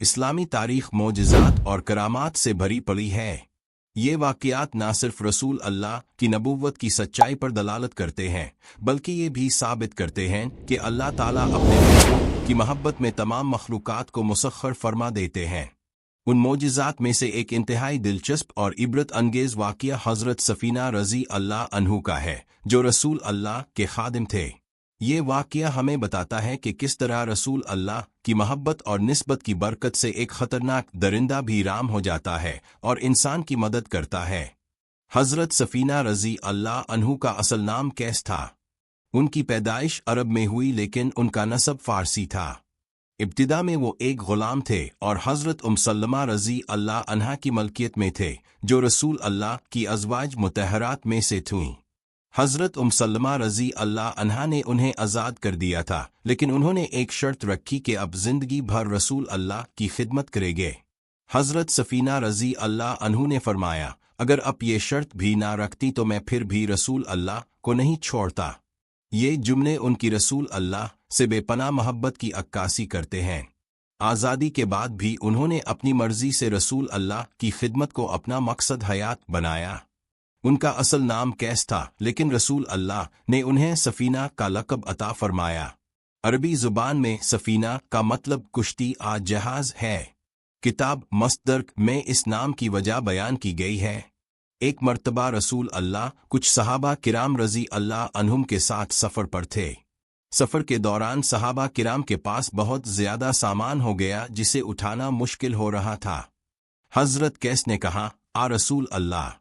इस्लामी तारीख मोजज़ात और करामात से भरी पड़ी है। ये वाक़यात न सिर्फ रसूल अल्लाह की नबूवत की सच्चाई पर दलालत करते हैं, बल्कि ये भी साबित करते हैं कि अल्लाह ताला अपने महबूब की महब्बत में तमाम मखलूक़ात को मुसख्खर फरमा देते हैं। उन मोजज़ात में से एक इंतहाई दिलचस्प और इबरत अंगेज़ वाक़या हज़रत सफ़ीना रज़ी अल्लाह अन्हु का है, जो रसूल अल्लाह के खादिम थे। ये वाक़या हमें बताता है कि किस तरह रसूल अल्लाह की महब्बत और निस्बत की बरकत से एक ख़तरनाक दरिंदा भी राम हो जाता है और इंसान की मदद करता है। हज़रत सफ़ीना रज़ी अल्लाह अन्हु का असल नाम कैस था। उनकी पैदाइश अरब में हुई, लेकिन उनका नसब फ़ारसी था। इब्तिदा में वो एक ग़ुलाम थे और हज़रत सलमा रज़ी अल्लाह अन्हा की मलकियत में थे, जो रसूल अल्लाह की अज़वाज मुतहरात में से थीं। हज़रत सलमा रज़ी अल्लाह अन्हा ने उन्हें आज़ाद कर दिया था, लेकिन उन्होंने एक शर्त रखी कि अब ज़िंदगी भर रसूल अल्लाह की खिदमत करेंगे। हज़रत सफ़ीना रज़ी अल्लाह अन्हु ने फरमाया, अगर अब ये शर्त भी ना रखती तो मैं फिर भी रसूल अल्लाह को नहीं छोड़ता। ये जुमले उनकी रसूल अल्लाह से बेपनाह मोहब्बत की अक्कासी करते हैं। आज़ादी के बाद भी उन्होंने अपनी मर्जी से रसूल अल्लाह की खिदमत को अपना मकसद हयात बनाया। उनका असल नाम कैस था, लेकिन रसूल अल्लाह ने उन्हें सफ़ीना का लक़ब अता फरमाया। अरबी ज़ुबान में सफ़ीना का मतलब कुश्ती आ जहाज़ है। किताब मस्दर में इस नाम की वजह बयान की गई है। एक मर्तबा रसूल अल्लाह कुछ सहाबा किराम रज़ी अल्लाह अन्हुम के साथ सफ़र पर थे। सफ़र के दौरान सहाबा किराम के पास बहुत ज़्यादा सामान हो गया, जिसे उठाना मुश्किल हो रहा था। हज़रत कैस ने कहा, आ रसूल अल्लाह,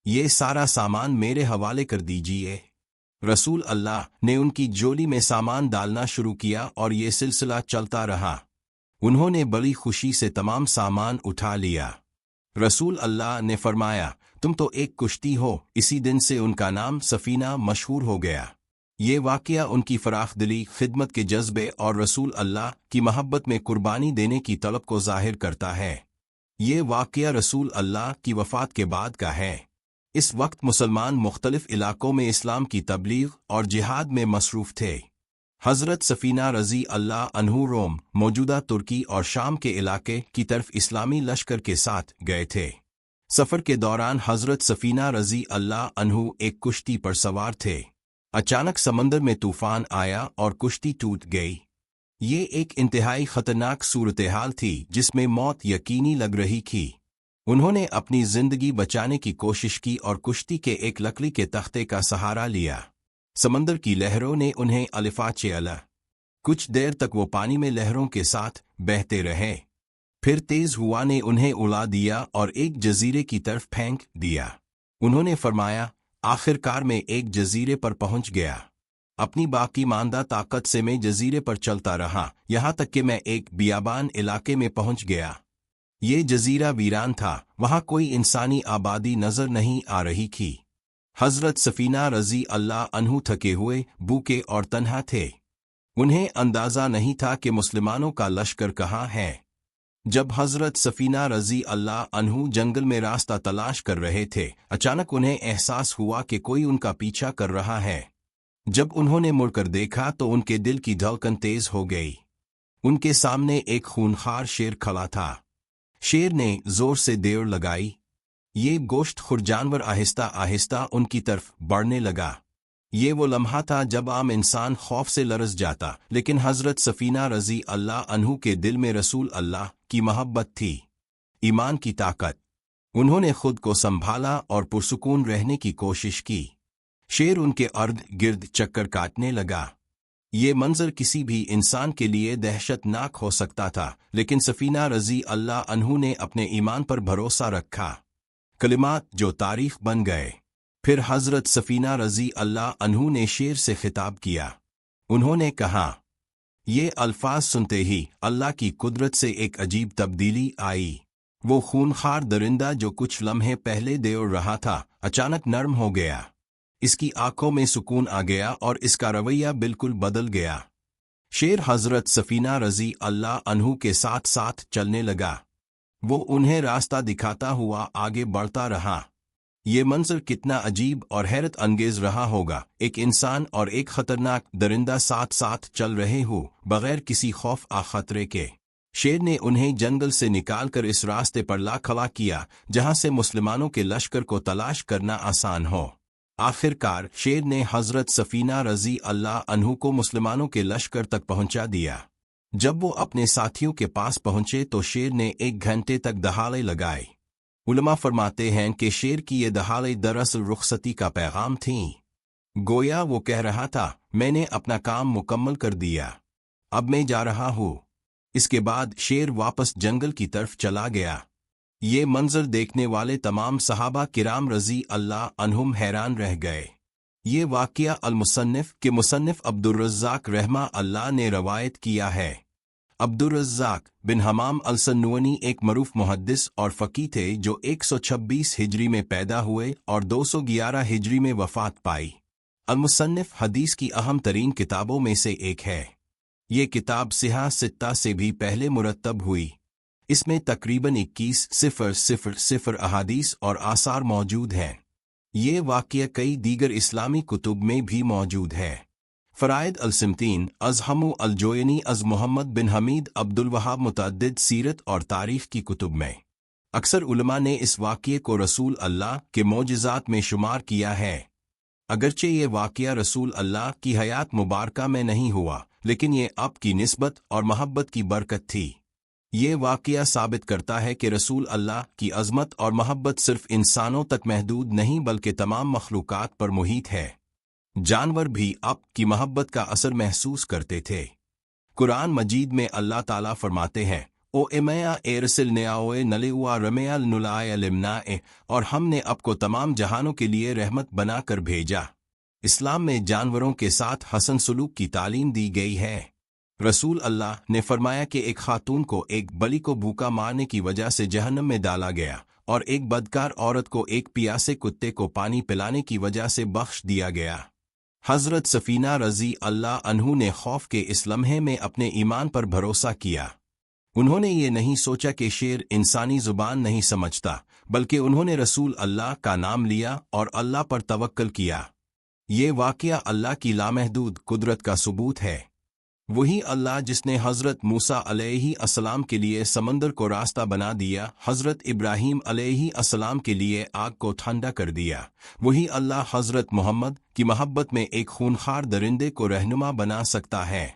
ये सारा सामान मेरे हवाले कर दीजिए। रसूल अल्लाह ने उनकी झोली में सामान डालना शुरू किया और ये सिलसिला चलता रहा। उन्होंने बड़ी खुशी से तमाम सामान उठा लिया। रसूल अल्लाह ने फरमाया, तुम तो एक कुश्ती हो। इसी दिन से उनका नाम सफ़ीना मशहूर हो गया। ये वाक़या उनकी फराखदिली, खिदमत के जज्बे और रसूल अल्लाह की महब्बत में कुर्बानी देने की तलब को ज़ाहिर करता है। ये वाक़या रसूल अल्लाह की वफ़ात के बाद का है। इस वक्त मुसलमान मुख्तलिफ इलाकों में इस्लाम की तबलीग और जिहाद में मसरूफ़ थे। हज़रत सफ़ीना रज़ी अल्लाह अन्हु रोम, मौजूदा तुर्की और शाम के इलाके की तरफ इस्लामी लश्कर के साथ गए थे। सफ़र के दौरान हज़रत सफ़ीना रज़ी अल्लाह अन्हु एक कुश्ती पर सवार थे। अचानक समंदर में तूफ़ान आया और कुश्ती टूट गई। ये एक इंतहाई ख़तरनाक सूरत हाल थी, जिसमें मौत यकीनी लग रही थी। उन्होंने अपनी जिंदगी बचाने की कोशिश की और कुश्ती के एक लकड़ी के तख्ते का सहारा लिया। समंदर की लहरों ने उन्हें अलिफा चेला। कुछ देर तक वो पानी में लहरों के साथ बहते रहे। फिर तेज हुआ ने उन्हें उड़ा दिया और एक जजीरे की तरफ फेंक दिया। उन्होंने फरमाया, आखिरकार मैं एक जजीरे पर पहुंच गया। अपनी बाकी मांदा ताकत से मैं जजीरे पर चलता रहा, यहाँ तक कि मैं एक बियाबान इलाके में पहुंच गया। ये जजीरा वीरान था, वहां कोई इंसानी आबादी नजर नहीं आ रही थी। हज़रत सफ़ीना रज़ी अल्लाह अन्हु थके हुए, भूखे और तन्हा थे। उन्हें अंदाज़ा नहीं था कि मुसलमानों का लश्कर कहाँ है। जब हज़रत सफ़ीना रज़ी अल्लाह अन्हु जंगल में रास्ता तलाश कर रहे थे, अचानक उन्हें एहसास हुआ कि कोई उनका पीछा कर रहा है। जब उन्होंने मुड़कर देखा तो उनके दिल की धड़कन तेज हो गई। उनके सामने एक खूनखार शेर खड़ा था। शेर ने जोर से दौड़ लगाई। ये गोश्तखोर जानवर आहिस्ता आहिस्ता उनकी तरफ बढ़ने लगा। ये वो लम्हा था जब आम इंसान खौफ से लरज़ जाता, लेकिन हज़रत सफ़ीना रज़ी अल्लाह अन्हु के दिल में रसूल अल्लाह की महब्बत थी, ईमान की ताकत। उन्होंने खुद को संभाला और पुरसुकून रहने की कोशिश की। शेर उनके अर्द गिर्द चक्कर काटने लगा। ये मंजर किसी भी इंसान के लिए दहशतनाक हो सकता था, लेकिन सफ़ीना रज़ी अल्लाह अन्हु ने अपने ईमान पर भरोसा रखा। कलिमात जो तारीख बन गए। फिर हज़रत सफ़ीना रज़ी अल्लाह अन्हु ने शेर से खिताब किया। उन्होंने कहा, ये अल्फाज सुनते ही अल्लाह की कुदरत से एक अजीब तब्दीली आई। वो खूनखार दरिंदा जो कुछ लम्हे पहले दौड़ रहा था, अचानक नर्म हो गया। इसकी आंखों में सुकून आ गया और इसका रवैया बिल्कुल बदल गया। शेर हज़रत सफ़ीना रज़ी अल्लाह अन्हु के साथ साथ चलने लगा। वो उन्हें रास्ता दिखाता हुआ आगे बढ़ता रहा। ये मंजर कितना अजीब और हैरत अंगेज रहा होगा, एक इंसान और एक खतरनाक दरिंदा साथ साथ चल रहे हो, बगैर किसी खौफ आ खतरे के। शेर ने उन्हें जंगल से निकालकर इस रास्ते पर ला खड़ा किया जहां से मुसलमानों के लश्कर को तलाश करना आसान हो। आखिरकार शेर ने हजरत सफीना रजी अल्लाह अन्हु को मुसलमानों के लश्कर तक पहुंचा दिया। जब वो अपने साथियों के पास पहुंचे तो शेर ने 1 घंटे तक दहाड़े लगाए। उलमा फरमाते हैं कि शेर की ये दहाड़े दरअसल रुखसती का पैगाम थीं। गोया वो कह रहा था, मैंने अपना काम मुकम्मल कर दिया, अब मैं जा रहा हूँ। इसके बाद शेर वापस जंगल की तरफ चला गया। ये मंजर देखने वाले तमाम सहाबा किराम रजी अल्लाह अन्हुम हैरान रह गए। ये वाक़िया अल-मुसन्निफ के मुसन्निफ अब्दुर्रज़्ज़ाक रहमा अल्लाह ने रवायत किया है। अब्दुर्रज़्ज़ाक बिन हमाम अल-सन्नुअनी एक मरूफ मुहद्दिस और फ़क़ीह थे जो 126 हिजरी में पैदा हुए और 211 हिजरी में वफ़ात पाई। अल-मुसन्निफ हदीस की अहम तरीन किताबों में से एक है। ये किताब सिहा सित्ता से भी पहले मुरत्तब हुई। इसमें तकरीबन 21,000 अहादीस और आसार मौजूद हैं। ये वाक़या कई दीगर इस्लामी कुतुब में भी मौजूद है। फ़राइद अल-सिमतीन अज़हमु अल-जोयनी अज़ मोहम्मद बिन हमीद अब्दुल वहाब मुतअद्दिद सीरत और तारीख़ की कुतुब में अक्सर उलमा ने इस वाक़ये को रसूल अल्लाह के मौजिज़ात में शुमार किया है। अगरचे ये वाक़या रसूल अल्लाह की हयात मुबारका में नहीं हुआ, लेकिन ये अब की निस्बत और मोहब्बत की बरकत थी। ये वाक़या साबित करता है कि रसूल अल्लाह की अज़मत और मोहब्बत सिर्फ इंसानों तक महदूद नहीं बल्कि तमाम मखलूक़ात पर मुहित है। जानवर भी अब की मोहब्बत का असर महसूस करते थे। कुरान मजीद में अल्लाह ताला फरमाते हैं, ओ एमया एरसिल नेआओए नलेउआ रमेयल नुलाए लिमनाए, और हमने अब को तमाम जहानों के लिए रहमत बनाकर भेजा। इस्लाम में जानवरों के साथ हसन सलूक की तालीम दी गई है। रसूल अल्लाह ने फरमाया कि एक खातून को एक बलि को भूखा मारने की वजह से जहन्नम में डाला गया और एक बदकार औरत को एक पियासे कुत्ते को पानी पिलाने की वजह से बख्श दिया गया। हजरत सफीना रजी अल्लाह अन्हु ने खौफ के इस लम्हे में अपने ईमान पर भरोसा किया। उन्होंने ये नहीं सोचा कि शेर इंसानी जुबान नहीं समझता, बल्कि उन्होंने रसूल अल्लाह का नाम लिया और अल्लाह पर तवक्कल किया। ये वाक़या अल्लाह की लामहदूद कुदरत का सबूत है। वही अल्लाह जिसने हज़रत मूसा अलैहि अस्सलाम के लिए समंदर को रास्ता बना दिया, हज़रत इब्राहीम अलैहि अस्सलाम के लिए आग को ठंडा कर दिया, वही अल्लाह हज़रत मोहम्मद की मोहब्बत में एक खूनखार दरिंदे को रहनुमा बना सकता है।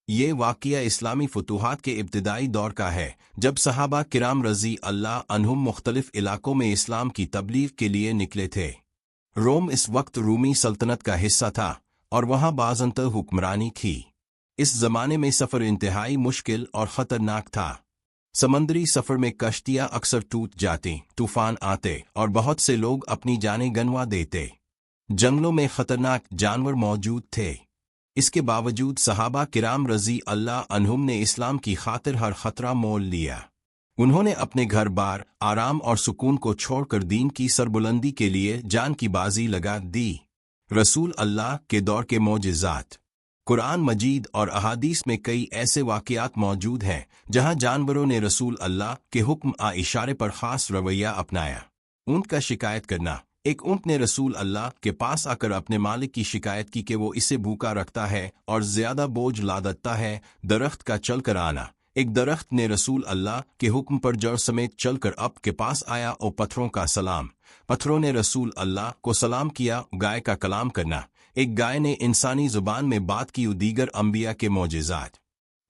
ये वाक़या इस्लामी फतूहात के इब्तिदाई दौर का है, जब सहाबा किराम रज़ी अल्लाह अन्हुम मुख्तलिफ इलाकों में इस्लाम की तबलीग के लिए निकले थे। रोम इस वक्त रूमी सल्तनत का हिस्सा था और वहाँ बाज़ंतर हुक्मरानी थी। इस ज़माने में सफ़र इंतहाई मुश्किल और ख़तरनाक था। समंदरी सफ़र में कश्तियाँ अक्सर टूट जाती, तूफ़ान आते और बहुत से लोग अपनी जानें गंवा देते। जंगलों में ख़तरनाक जानवर मौजूद थे। इसके बावजूद सहाबा किराम रज़ी अल्लाह अन्हुम ने इस्लाम की खातिर हर ख़तरा मोल लिया। उन्होंने अपने घर बार, आराम और सुकून को छोड़कर दीन की सरबुलंदी के लिए जान की बाजी लगा दी। रसूल अल्लाह के दौर के मौजिज़ात। कुरान मजीद और अहादीस में कई ऐसे वाक़यात मौजूद हैं जहां जानवरों ने रसूल अल्लाह के हुक्म आ इशारे पर ख़ास रवैया अपनाया। ऊँट का शिकायत करना। एक ऊँट ने रसूल अल्लाह के पास आकर अपने मालिक की शिकायत की कि वो इसे भूखा रखता है और ज़्यादा बोझ लादता है। दरख्त का चल कर आना। एक दरख्त ने रसूल अल्लाह के हुक्म पर जड़ समेत चलकर अब के पास आया और पत्थरों का सलाम। पत्थरों ने रसूल अल्लाह को सलाम किया। गाय का कलाम करना। एक गाय ने इंसानी जुबान में बात की। दीगर अंबिया के मौजिज़ात।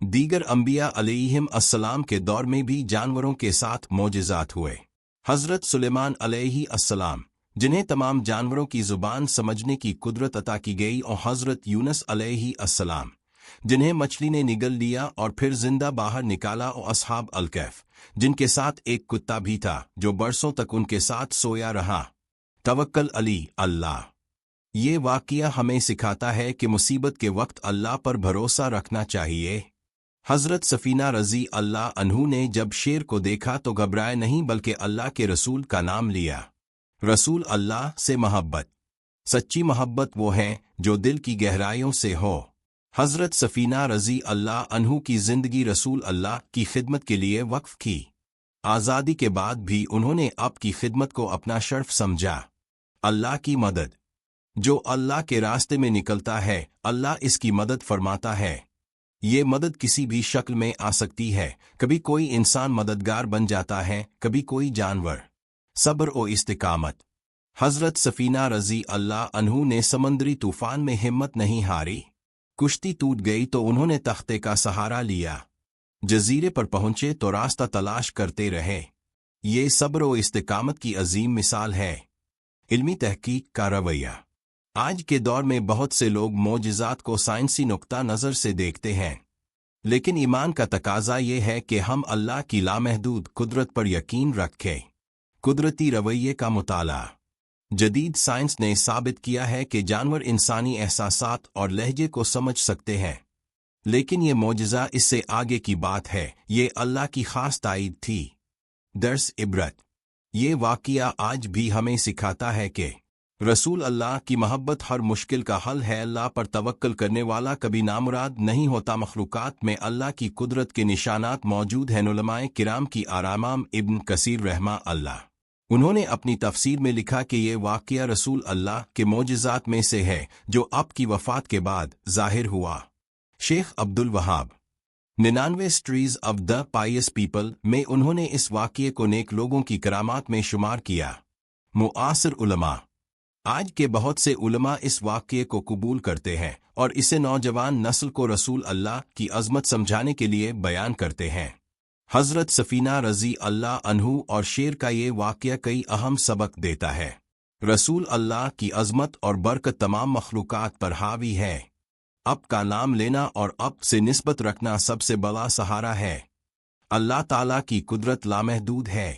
दीगर अंबिया अलैहिम अस्सलाम के दौर में भी जानवरों के साथ मौजिज़ात हुए। हज़रत सुलेमान अलैहि अस्सलाम, जिन्हें तमाम जानवरों की जुबान समझने की कुदरत अता की गई, और हज़रत यूनुस अलैहि अस्सलाम, जिन्हें मछली ने निगल लिया और फिर जिंदा बाहर निकाला, और असहाब अल-कहफ, जिनके साथ एक कुत्ता भी था जो बरसों तक उनके साथ सोया रहा। तवक्कल अली अल्लाह। ये वाक़या हमें सिखाता है कि मुसीबत के वक्त अल्लाह पर भरोसा रखना चाहिए। हज़रत सफ़ीना रज़ी अल्लाह अन्हु ने जब शेर को देखा तो घबराए नहीं बल्कि अल्लाह के रसूल का नाम लिया। रसूल अल्लाह से मोहब्बत। सच्ची मोहब्बत वो है जो दिल की गहराइयों से हो। हज़रत सफ़ीना रज़ी अल्लाह अन्हु की ज़िंदगी रसूल अल्लाह की खिदमत के लिए वक्फ की। आज़ादी के बाद भी उन्होंने आपकी खिदमत को अपना शर्फ समझा। अल्लाह की मदद। जो अल्लाह के रास्ते में निकलता है, अल्लाह इसकी मदद फरमाता है। یہ مدد کسی بھی شکل میں آ سکتی ہے، کبھی کوئی انسان مددگار بن جاتا ہے، کبھی کوئی جانور۔ صبر و استقامت۔ حضرت سفینہ رضی اللہ عنہ نے سمندری طوفان میں ہمت نہیں ہاری۔ کشتی ٹوٹ گئی تو انہوں نے تختے کا سہارا لیا۔ جزیرے پر پہنچے تو راستہ تلاش کرتے رہے۔ یہ صبر و استقامت کی عظیم مثال ہے۔ علمی تحقیق کا رویہ۔ آج کے دور میں بہت سے لوگ معجزات کو سائنسی نقطہ نظر سے دیکھتے ہیں، لیکن ایمان کا تقاضا یہ ہے کہ ہم اللہ کی لامحدود قدرت پر یقین رکھیں۔ قدرتی رویے کا مطالعہ۔ جدید سائنس نے ثابت کیا ہے کہ جانور انسانی احساسات اور لہجے کو سمجھ سکتے ہیں، لیکن یہ معجزہ اس سے آگے کی بات ہے، یہ اللہ کی خاص تائید تھی۔ درس عبرت۔ یہ واقعہ آج بھی ہمیں سکھاتا ہے کہ رسول اللہ کی محبت ہر مشکل کا حل ہے۔ اللہ پر توکل کرنے والا کبھی نامراد نہیں ہوتا۔ مخلوقات میں اللہ کی قدرت کے نشانات موجود ہیں۔ علماء کرام کی امام ابن کثیر رحمہ اللہ، انہوں نے اپنی تفسیر میں لکھا کہ یہ واقعہ رسول اللہ کے معجزات میں سے ہے جو آپ کی وفات کے بعد ظاہر ہوا۔ شیخ عبد الوہاب 99 اسٹریز آف دا پائیس پیپل میں انہوں نے اس واقعے کو نیک لوگوں کی کرامات میں شمار کیا۔ معاصر علماء۔ آج کے بہت سے علماء اس واقعے کو قبول کرتے ہیں اور اسے نوجوان نسل کو رسول اللہ کی عظمت سمجھانے کے لیے بیان کرتے ہیں۔ حضرت سفینہ رضی اللہ عنہ اور شیر کا یہ واقعہ کئی اہم سبق دیتا ہے۔ رسول اللہ کی عظمت اور برکت تمام مخلوقات پر حاوی ہے۔ اب کا نام لینا اور اب سے نسبت رکھنا سب سے بڑا سہارا ہے۔ اللہ تعالیٰ کی قدرت لامحدود ہے۔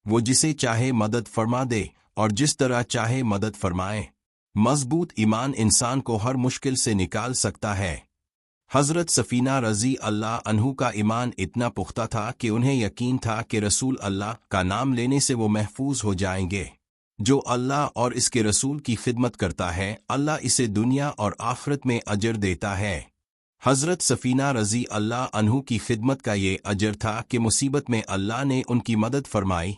وہ جسے چاہے مدد فرما دے اور جس طرح چاہے مدد فرمائے۔ مضبوط ایمان انسان کو ہر مشکل سے نکال سکتا ہے۔ حضرت سفینہ رضی اللہ عنہ کا ایمان اتنا پختہ تھا کہ انہیں یقین تھا کہ رسول اللہ کا نام لینے سے وہ محفوظ ہو جائیں گے۔ جو اللہ اور اس کے رسول کی خدمت کرتا ہے، اللہ اسے دنیا اور آخرت میں اجر دیتا ہے۔ حضرت سفینہ رضی اللہ عنہ کی خدمت کا یہ اجر تھا کہ مصیبت میں اللہ نے ان کی مدد فرمائی۔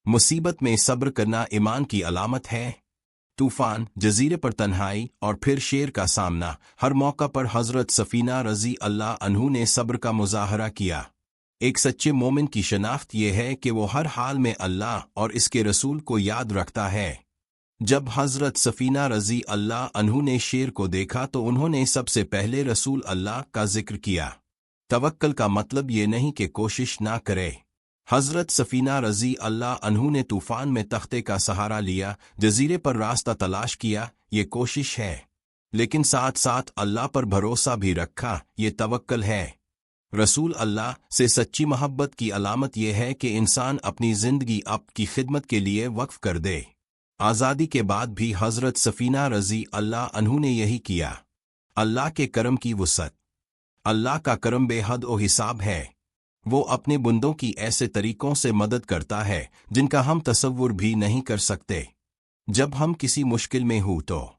مصیبت میں صبر کرنا ایمان کی علامت ہے۔ طوفان، جزیرے پر تنہائی اور پھر شیر کا سامنا، ہر موقع پر حضرت سفینہ رضی اللہ عنہ نے صبر کا مظاہرہ کیا۔ ایک سچے مومن کی شناخت یہ ہے کہ وہ ہر حال میں اللہ اور اس کے رسول کو یاد رکھتا ہے۔ جب حضرت سفینہ رضی اللہ عنہ نے شیر کو دیکھا تو انہوں نے سب سے پہلے رسول اللہ کا ذکر کیا۔ توکل کا مطلب یہ نہیں کہ کوشش نہ کرے۔ حضرت سفینہ رضی اللہ عنہ نے طوفان میں تختے کا سہارا لیا، جزیرے پر راستہ تلاش کیا، یہ کوشش ہے، لیکن ساتھ ساتھ اللہ پر بھروسہ بھی رکھا، یہ توکل ہے۔ رسول اللہ سے سچی محبت کی علامت یہ ہے کہ انسان اپنی زندگی آپ کی خدمت کے لیے وقف کر دے۔ آزادی کے بعد بھی حضرت سفینہ رضی اللہ عنہ نے یہی کیا۔ اللہ کے کرم کی وسعت۔ اللہ کا کرم بے حد و حساب ہے۔ وہ اپنے بندوں کی ایسے طریقوں سے مدد کرتا ہے جن کا ہم تصور بھی نہیں کر سکتے۔ جب ہم کسی مشکل میں ہوں تو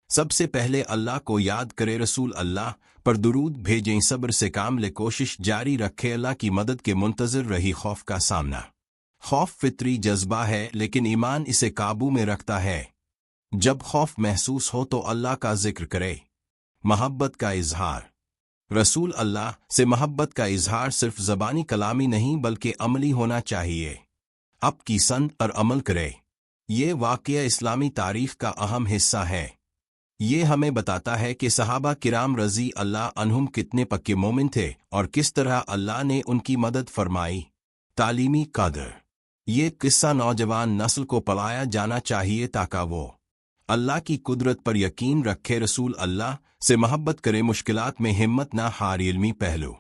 سب سے پہلے اللہ کو یاد کرے، رسول اللہ پر درود بھیجیں، صبر سے کام لے، کوشش جاری رکھے، اللہ کی مدد کے منتظر رہی۔ خوف کا سامنا۔ خوف فطری جذبہ ہے لیکن ایمان اسے قابو میں رکھتا ہے۔ جب خوف محسوس ہو تو اللہ کا ذکر کرے۔ محبت کا اظہار۔ رسول اللہ سے محبت کا اظہار صرف زبانی کلامی نہیں بلکہ عملی ہونا چاہیے۔ اب کی سنت پر عمل کرے۔ یہ واقعہ اسلامی تاریخ کا اہم حصہ ہے۔ یہ ہمیں بتاتا ہے کہ صحابہ کرام رضی اللہ عنہم کتنے پکے مومن تھے اور کس طرح اللہ نے ان کی مدد فرمائی۔ تعلیمی قدر۔ یہ قصہ نوجوان نسل کو پڑھایا جانا چاہیے تاکہ وہ اللہ کی قدرت پر یقین رکھے، رسول اللہ سے محبت کرے، مشکلات میں ہمت نہ ہارے۔ علمی پہلو۔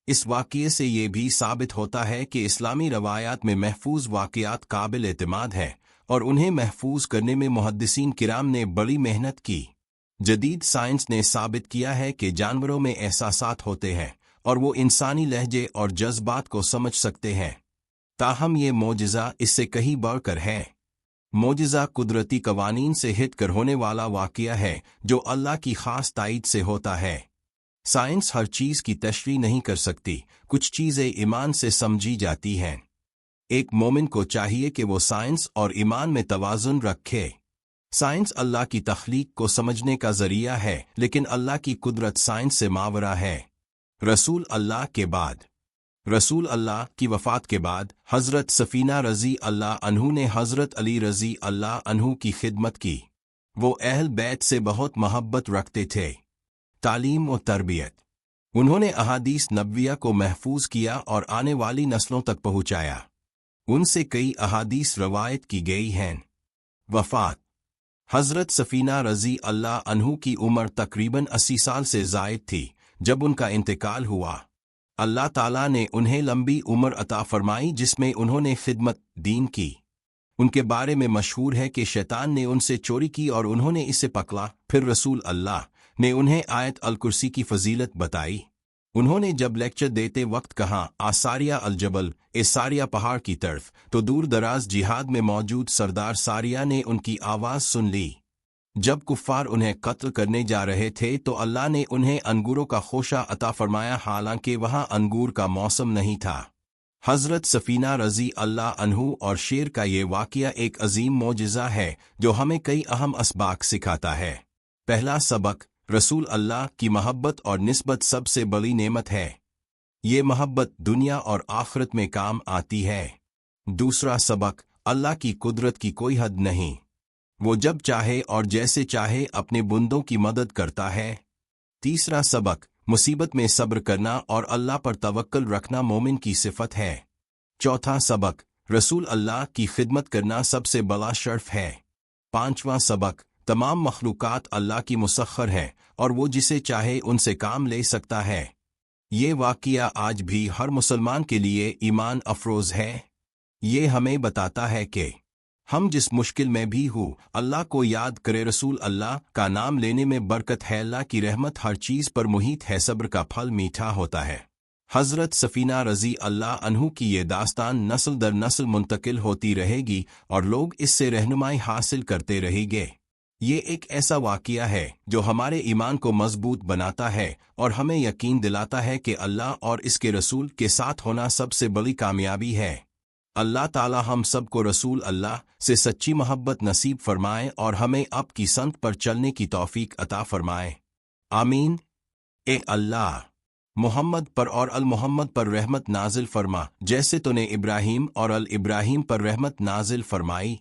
اس واقعے سے یہ بھی ثابت ہوتا ہے کہ اسلامی روایات میں محفوظ واقعات قابل اعتماد ہیں اور انہیں محفوظ کرنے میں محدثین کرام نے بڑی محنت کی۔ جدید سائنس نے ثابت کیا ہے کہ جانوروں میں احساسات ہوتے ہیں اور وہ انسانی لہجے اور جذبات کو سمجھ سکتے ہیں، تاہم یہ معجزہ اس سے کہیں بڑھ کر ہے۔ معجزہ قدرتی قوانین سے ہٹ کر ہونے والا واقعہ ہے جو اللہ کی خاص تائید سے ہوتا ہے۔ سائنس ہر چیز کی تشریح نہیں کر سکتی، کچھ چیزیں ایمان سے سمجھی جاتی ہیں۔ ایک مومن کو چاہیے کہ وہ سائنس اور ایمان میں توازن رکھے۔ سائنس اللہ کی تخلیق کو سمجھنے کا ذریعہ ہے، لیکن اللہ کی قدرت سائنس سے ماورا ہے۔ रसूल अल्लाह के बाद। रसूल अल्लाह की वफ़ात के बाद हज़रत सफ़ीना रज़ी अल्लाह अन्हु ने हज़रत अली रज़ी अल्लाह अन्हु की खिदमत की। वो अहल बैत से बहुत मोहब्बत रखते थे। तालीम और तरबियत। उन्होंने अहादीस नबविया को महफूज किया और आने वाली नस्लों तक पहुँचाया। उनसे कई अहादीस रवायत की गई हैं। वफ़ात। हज़रत सफ़ीना रज़ी अल्लाह अन्हु की उम्र तकरीबन 80 साल से ज़ायद थी जब उनका इंतकाल हुआ। अल्लाह ताला ने उन्हें लंबी उम्र अता फरमाई जिसमें उन्होंने खिदमत दीन की। उनके बारे में मशहूर है कि शैतान ने उनसे चोरी की और उन्होंने इसे पकड़ा। फिर रसूल अल्लाह ने उन्हें आयत अल कुर्सी की फजीलत बताई। उन्होंने जब लेक्चर देते वक्त कहा, आसारिया अल जबल, ए सारिया पहाड़ की तरफ, तो दूर दराज जिहाद में मौजूद सरदार सारिया ने उनकी आवाज़ सुन ली। जब कुफ्फार उन्हें कत्ल करने जा रहे थे तो अल्लाह ने उन्हें अंगूरों का खोशा अता फरमाया, हालांकि वहां अंगूर का मौसम नहीं था। हज़रत सफ़ीना रज़ी अल्लाह अन्हु और शेर का ये वाक़या एक अजीम मौजिज़ा है जो हमें कई अहम असबाक सिखाता है। पहला सबक, रसूल अल्लाह की मोहब्बत और निस्बत सबसे बड़ी नेमत है। ये मोहब्बत दुनिया और आखिरत में काम आती है। दूसरा सबक, अल्लाह की कुदरत की कोई हद नहीं। वो जब चाहे और जैसे चाहे अपने बंदों की मदद करता है। तीसरा सबक, मुसीबत में सब्र करना और अल्लाह पर तवक्कल रखना मोमिन की सिफत है। चौथा सबक, रसूल अल्लाह की खिदमत करना सबसे बड़ा शर्फ है। पांचवा सबक, तमाम मखलूकात अल्लाह की मुसख्खर है और वो जिसे चाहे उनसे काम ले सकता है। ये वाक़या आज भी हर मुसलमान के लिए ईमान अफरोज़ है। ये हमें बताता है कि हम जिस मुश्किल में भी हो अल्लाह को याद करे। रसूल अल्लाह का नाम लेने में बरकत है। अल्लाह की रहमत हर चीज़ पर मुहित है। सब्र का फल मीठा होता है। हज़रत सफ़ीना रज़ी अल्लाह अन्हु की ये दास्तान नस्ल दर नस्ल मुंतकिल होती रहेगी और लोग इससे रहनुमाई हासिल करते रहेंगे। ये एक ऐसा वाक़या है जो हमारे ईमान को मजबूत बनाता है और हमें यकीन दिलाता है कि अल्लाह और इसके रसूल के साथ होना सबसे बड़ी कामयाबी है। अल्लाह ताला हम सब को रसूल अल्लाह से सच्ची मोहब्बत नसीब फरमाए और हमें अब की संत पर चलने की तौफीक अता फरमाए। आमीन। ए अल्लाह, मोहम्मद पर और अल मोहम्मद पर रहमत नाजिल फरमा जैसे तूने इब्राहीम और अल इब्राहीम पर रहमत नाजिल फरमाई।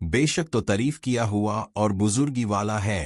बेशक तो तारीफ किया हुआ और बुजुर्गी वाला है।